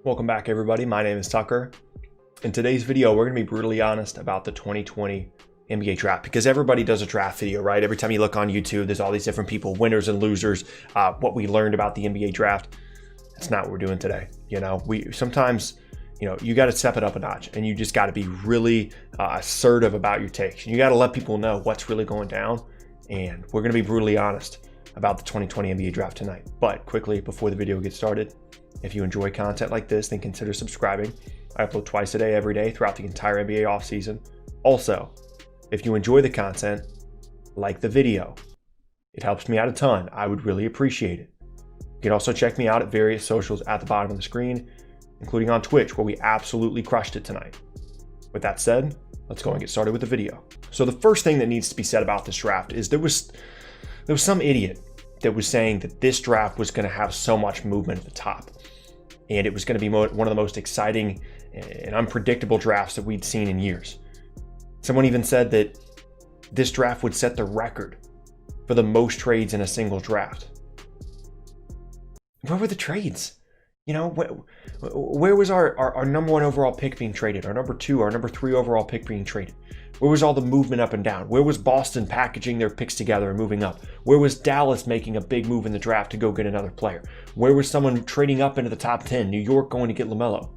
Welcome back, everybody. My name is Tucker. In today's video, we're going to be brutally honest about the 2020 NBA draft, because everybody does a draft video, right? Every time you look on YouTube, there's all these different people, winners and losers, what we learned about the NBA draft. That's not what we're doing today. You know, sometimes, you got to step it up a notch, and you just got to be really assertive about your takes. You got to let people know what's really going down, and we're going to be brutally honest about the 2020 NBA draft tonight. But quickly, before the video gets started, if you enjoy content like this, then consider subscribing. I upload twice a day, every day, throughout the entire NBA offseason. Also, if you enjoy the content, like the video. It helps me out a ton. I would really appreciate it. You can also check me out at various socials at the bottom of the screen, including on Twitch, where we absolutely crushed it tonight. With that said, let's go and get started with the video. So the first thing that needs to be said about this draft is there was some idiot that was saying that this draft was going to have so much movement at the top, and it was going to be one of the most exciting and unpredictable drafts that we'd seen in years. Someone even said that this draft would set the record for the most trades in a single draft. Where were the trades? Where was our number one overall pick being traded? Our number two, our number three overall pick being traded? Where was all the movement up and down? Where was Boston packaging their picks together and moving up? Where was Dallas making a big move in the draft to go get another player? Where was someone trading up into the top 10? New York going to get LaMelo?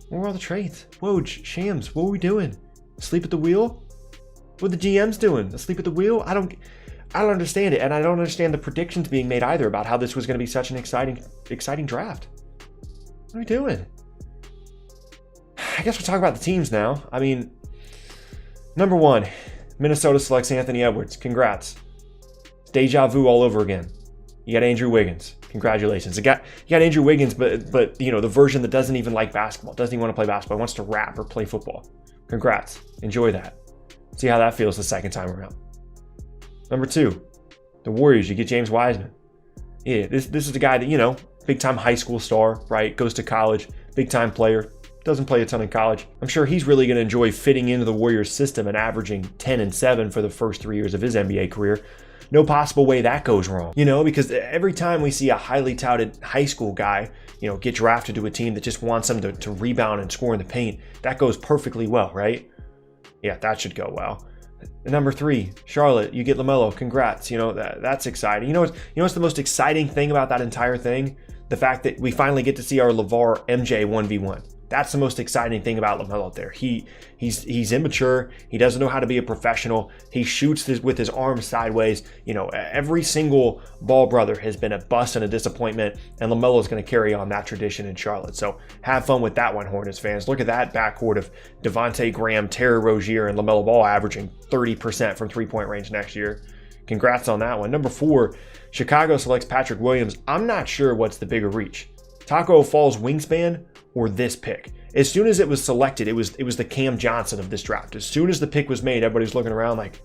Where were all the trades? Woj, Shams, what were we doing? Asleep at the wheel? What are the GMs doing? Asleep at the wheel? I don't understand it, and I don't understand the predictions being made either about how this was going to be such an exciting draft. What are we doing? I guess we'll talk about the teams now. I mean, number one, Minnesota selects Anthony Edwards. Congrats. Deja vu all over again. You got Andrew Wiggins. Congratulations. You got Andrew Wiggins, but the version that doesn't even like basketball, doesn't even want to play basketball, wants to rap or play football. Congrats. Enjoy that. See how that feels the second time around. Number two, the Warriors. You get James Wiseman. Yeah, this is the guy that, big time high school star, right? Goes to college, big time player. Doesn't play a ton in college. I'm sure he's really going to enjoy fitting into the Warriors system and averaging 10 and 7 for the first 3 years of his NBA career. No possible way that goes wrong, because every time we see a highly touted high school guy, get drafted to a team that just wants him to rebound and score in the paint, that goes perfectly well, right? Yeah, that should go well. Number three, Charlotte, you get LaMelo. Congrats. That's exciting. What's the most exciting thing about that entire thing? The fact that we finally get to see our LeVar MJ 1v1. That's the most exciting thing about LaMelo there. He's immature. He doesn't know how to be a professional. He shoots with his arms sideways. Every single Ball brother has been a bust and a disappointment, and LaMelo is going to carry on that tradition in Charlotte. So have fun with that one, Hornets fans. Look at that backcourt of Devontae Graham, Terry Rozier, and LaMelo Ball averaging 30% from three-point range next year. Congrats on that one. Number four, Chicago selects Patrick Williams. I'm not sure what's the bigger reach. Taco Fall's wingspan or this pick. As soon as it was selected, it was the Cam Johnson of this draft. As soon as the pick was made, everybody's looking around like,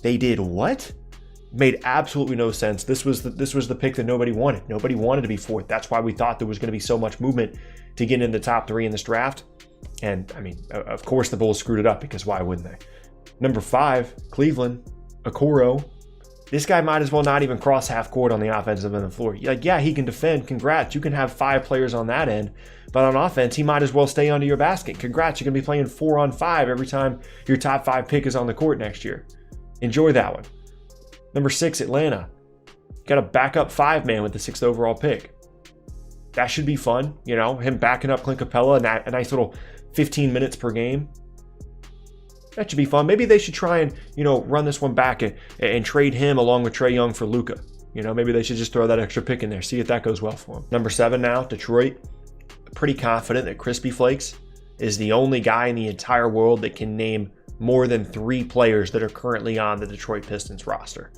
they did what? Made absolutely no sense. This was the pick that nobody wanted. Nobody wanted to be fourth. That's why we thought there was going to be so much movement to get into the top three in this draft. And I mean, of course the Bulls screwed it up, because why wouldn't they? Number five, Cleveland, Okoro. This guy might as well not even cross half court on the offensive end of the floor. Yeah, he can defend. Congrats. You can have 5 players on that end. But on offense, he might as well stay under your basket. Congrats. You're going to be playing 4-on-5 every time your top 5 pick is on the court next year. Enjoy that one. Number 6, Atlanta. Got a backup 5-man with the 6th overall pick. That should be fun. Him backing up Clint Capella, and a nice little 15 minutes per game. That should be fun. Maybe they should try and, run this one back and trade him along with Trae Young for Luka. Maybe they should just throw that extra pick in there, see if that goes well for him. Number 7 now, Detroit. Pretty confident that Crispy Flakes is the only guy in the entire world that can name more than 3 players that are currently on the Detroit Pistons roster.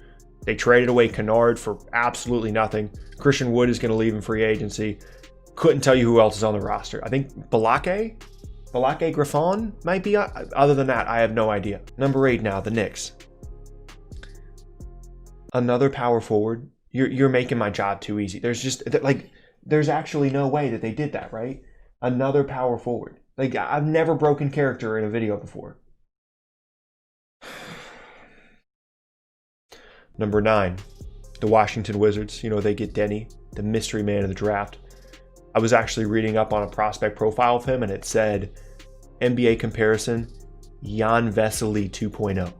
They traded away Kennard for absolutely nothing. Christian Wood is going to leave in free agency. Couldn't tell you who else is on the roster. I think Balake Griffon might be. Other than that, I have no idea. Number 8 now, the Knicks. Another power forward. You're making my job too easy. There's actually no way that they did that, right? Another power forward. I've never broken character in a video before. Number 9, the Washington Wizards. They get Denny, the mystery man of the draft. I was actually reading up on a prospect profile of him, and it said NBA comparison, Jan Vesely 2.0.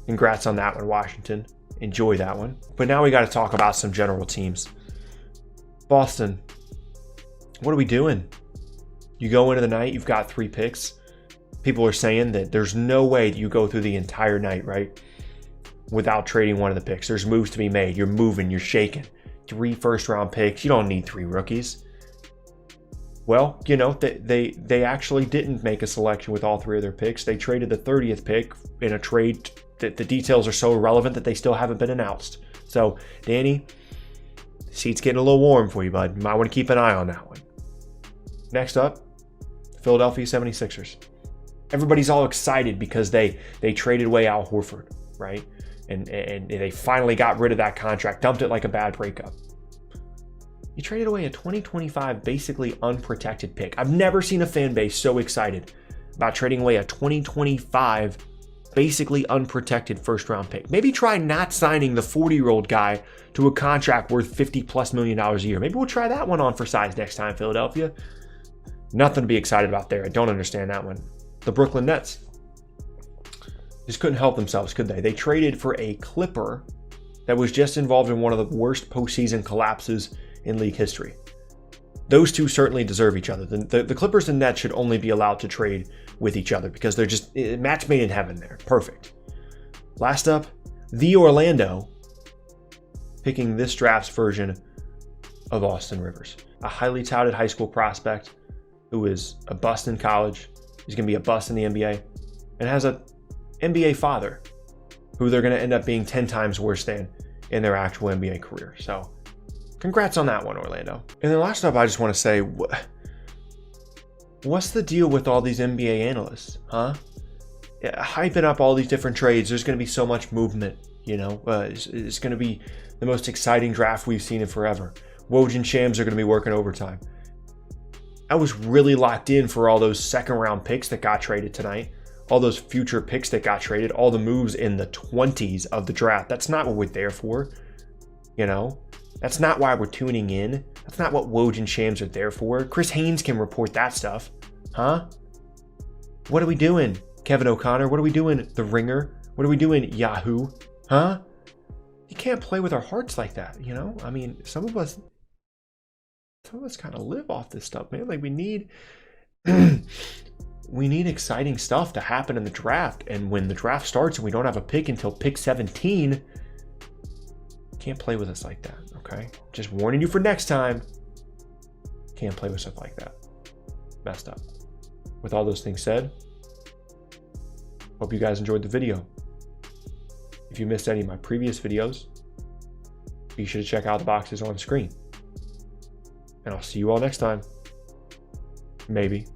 Congrats on that one, Washington. Enjoy that one. But now we got to talk about some general teams. Boston, what are we doing? You go into the night, you've got 3 picks. People are saying that there's no way that you go through the entire night, right, without trading one of the picks. There's moves to be made. You're moving, you're shaking. 3 first-round picks. You don't need 3 rookies. Well, you know, they actually didn't make a selection with all 3 of their picks. They traded the 30th pick in a trade that the details are so irrelevant that they still haven't been announced. So, Danny, the seat's getting a little warm for you, bud. You might want to keep an eye on that one. Next up, Philadelphia 76ers. Everybody's all excited because they traded away Al Horford, right? And they finally got rid of that contract, dumped it like a bad breakup. You traded away a 2025 basically unprotected pick. I've never seen a fan base so excited about trading away a 2025 basically unprotected first round pick. Maybe try not signing the 40-year-old guy to a contract worth $50+ million a year. Maybe we'll try that one on for size next time, Philadelphia. Nothing to be excited about there. I don't understand that one. The Brooklyn Nets just couldn't help themselves, could they? They traded for a Clipper that was just involved in one of the worst postseason collapses in league history. Those two certainly deserve each other. The Clippers and Nets should only be allowed to trade with each other because they're just match made in heaven there. Perfect. Last up, the Orlando, picking this draft's version of Austin Rivers, a highly touted high school prospect who is a bust in college. He's going to be a bust in the NBA and has an NBA father who they're going to end up being 10 times worse than in their actual NBA career. So congrats on that one, Orlando. And then last up, I just want to say, what's the deal with all these NBA analysts, huh? Hyping up all these different trades. There's going to be so much movement, you know. It's going to be the most exciting draft we've seen in forever. Woj and Shams are going to be working overtime. I was really locked in for all those second-round picks that got traded tonight, all those future picks that got traded, all the moves in the 20s of the draft. That's not what we're there for, you know? That's not why we're tuning in. That's not what Woj and Shams are there for. Chris Haynes can report that stuff, huh? What are we doing, Kevin O'Connor? What are we doing, The Ringer? What are we doing, Yahoo? Huh? You can't play with our hearts like that, you know? I mean, some of us kind of live off this stuff, man. Like we need exciting stuff to happen in the draft. And when the draft starts and we don't have a pick until pick 17, can't play with us like that, okay? Just warning you for next time. Can't play with stuff like that. Messed up. With all those things said, hope you guys enjoyed the video. If you missed any of my previous videos, be sure to check out the boxes on screen. And I'll see you all next time. Maybe.